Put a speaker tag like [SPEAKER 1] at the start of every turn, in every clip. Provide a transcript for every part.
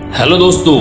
[SPEAKER 1] Hello दोस्तों,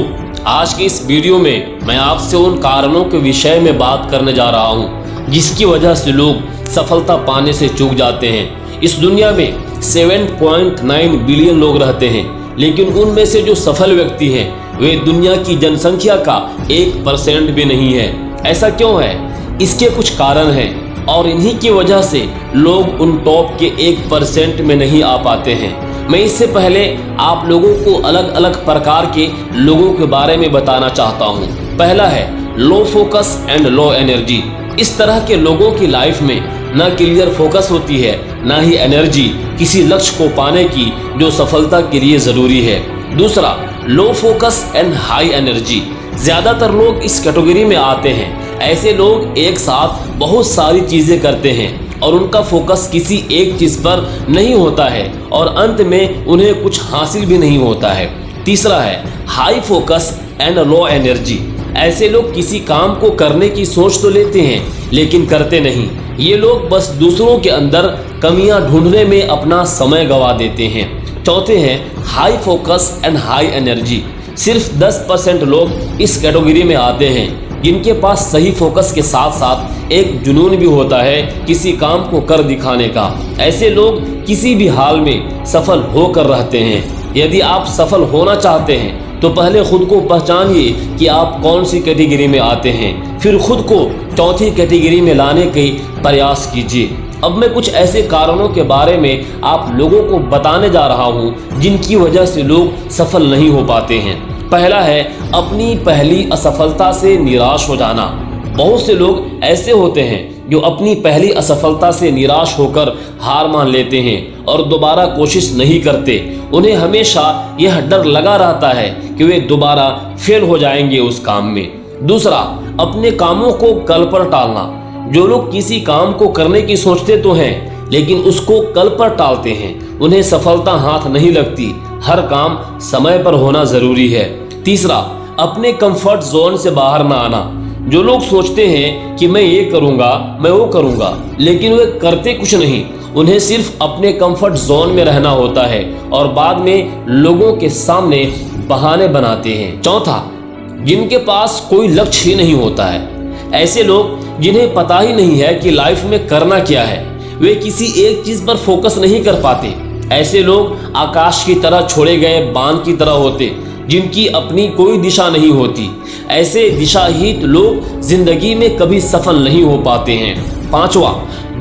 [SPEAKER 1] आज की इस वीडियो में मैं आपसे उन कारणों के विषय में बात करने जा रहा हूं जिसकी वजह से लोग सफलता पाने से चूक जाते हैं। इस दुनिया में 7.9 बिलियन लोग रहते हैं, लेकिन उनमें से जो सफल व्यक्ति हैं वे दुनिया की जनसंख्या का 1% भी नहीं है। ऐसा क्यों है? इसके कुछ कारण हैं और इन्हीं की वजह से लोग उन टॉप के 1% में नहीं आ पाते हैं। मैं इससे पहले आप लोगों को अलग अलग प्रकार के लोगों के बारे में बताना चाहता हूं। पहला है लो फोकस एंड लो एनर्जी। इस तरह के लोगों की लाइफ में ना क्लियर फोकस होती है, ना ही एनर्जी किसी लक्ष्य को पाने की जो सफलता के लिए जरूरी है। दूसरा, लो फोकस एंड हाई एनर्जी। ज्यादातर लोग इस कैटेगरी में आते हैं। ऐसे लोग एक साथ बहुत सारी चीजें करते हैं और उनका फोकस किसी एक चीज पर नहीं होता है और अंत में उन्हें कुछ हासिल भी नहीं होता है। तीसरा है high focus and low energy. ऐसे लोग किसी काम को करने की सोच तो लेते हैं लेकिन करते नहीं। ये लोग बस दूसरों के अंदर कमियां ढूंढने में अपना समय गंवा देते हैं। चौथे हैं high focus and high energy. सिर्फ 10% लोग इस कैटेगरी में आते हैं जिनके पास सही फोकस के साथ साथ एक जुनून भी होता है किसी काम को कर दिखाने का। ऐसे लोग किसी भी हाल में सफल होकर रहते हैं। यदि आप सफल होना चाहते हैं तो पहले खुद को पहचानिए कि आप कौन सी कैटेगरी में आते हैं, फिर खुद को चौथी कैटेगरी में लाने के प्रयास कीजिए। अब मैं कुछ ऐसे कारणों के बारे में आप लोगों को बताने जा रहा हूं जिनकी वजह से लोग सफल नहीं हो पाते हैं। पहला है अपनी पहली असफलता से निराश हो जाना। बहुत से लोग ऐसे होते हैं जो अपनी पहली असफलता से निराश होकर हार मान लेते हैं और दोबारा कोशिश नहीं करते। उन्हें हमेशा यह डर लगा रहता है कि वे दोबारा फेल हो जाएंगे उस काम में। दूसरा, अपने कामों को कल पर टालना। जो लोग किसी काम को करने की सोचते तो हैं लेकिन उसको कल पर टालते हैं, उन्हें सफलता हाथ नहीं लगती। हर काम समय पर होना जरूरी है। तीसरा, अपने कंफर्ट जोन से बाहर ना आना। जो लोग सोचते हैं कि मैं ये करूंगा, मैं वो करूंगा, लेकिन वे करते कुछ नहीं। उन्हें सिर्फ अपने कंफर्ट जोन में रहना होता है और बाद में लोगों के सामने बहाने बनाते हैं। चौथा, जिनके पास कोई लक्ष्य ही नहीं होता है। ऐसे लोग जिन्हें पता ही नहीं है कि लाइफ में करना क्या है, वे किसी एक चीज पर फोकस नहीं कर पाते। ऐसे लोग आकाश की तरह छोड़े गए बांध की तरह होते जिनकी अपनी कोई दिशा नहीं होती। ऐसे दिशाहीन लोग जिंदगी में कभी सफल नहीं हो पाते हैं। पांचवा,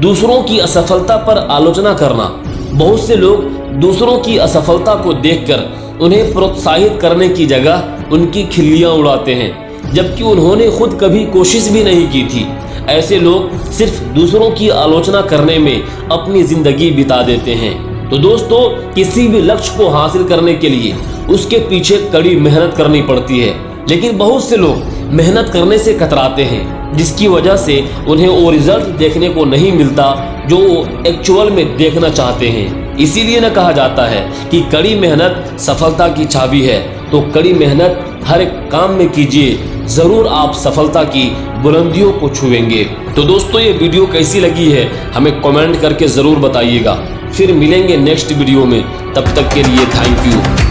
[SPEAKER 1] दूसरों की असफलता पर आलोचना करना। बहुत से लोग दूसरों की असफलता को देखकर उन्हें प्रोत्साहित करने की जगह उनकी खिल्लियां उड़ाते हैं, जबकि उन्होंने खुद कभी कोशिश भी नहीं की थी। ऐसे लोग सिर्फ दूसरों की आलोचना करने में अपनी जिंदगी बिता देते हैं। तो दोस्तों, किसी भी लक्ष्य को हासिल करने के लिए उसके पीछे कड़ी मेहनत करनी पड़ती है, लेकिन बहुत से लोग मेहनत करने से कतराते हैं जिसकी वजह से उन्हें वो रिजल्ट देखने को नहीं मिलता जो एक्चुअल में देखना चाहते हैं। इसीलिए न कहा जाता है कि कड़ी मेहनत सफलता की चाबी है। तो कड़ी मेहनत हर एक काम में कीजिए, जरूर आप सफलता की बुलंदियों को छुएंगे। तो दोस्तों, ये वीडियो कैसी लगी है हमें कमेंट करके जरूर बताइएगा। फिर मिलेंगे नेक्स्ट वीडियो में, तब तक के लिए थैंक यू।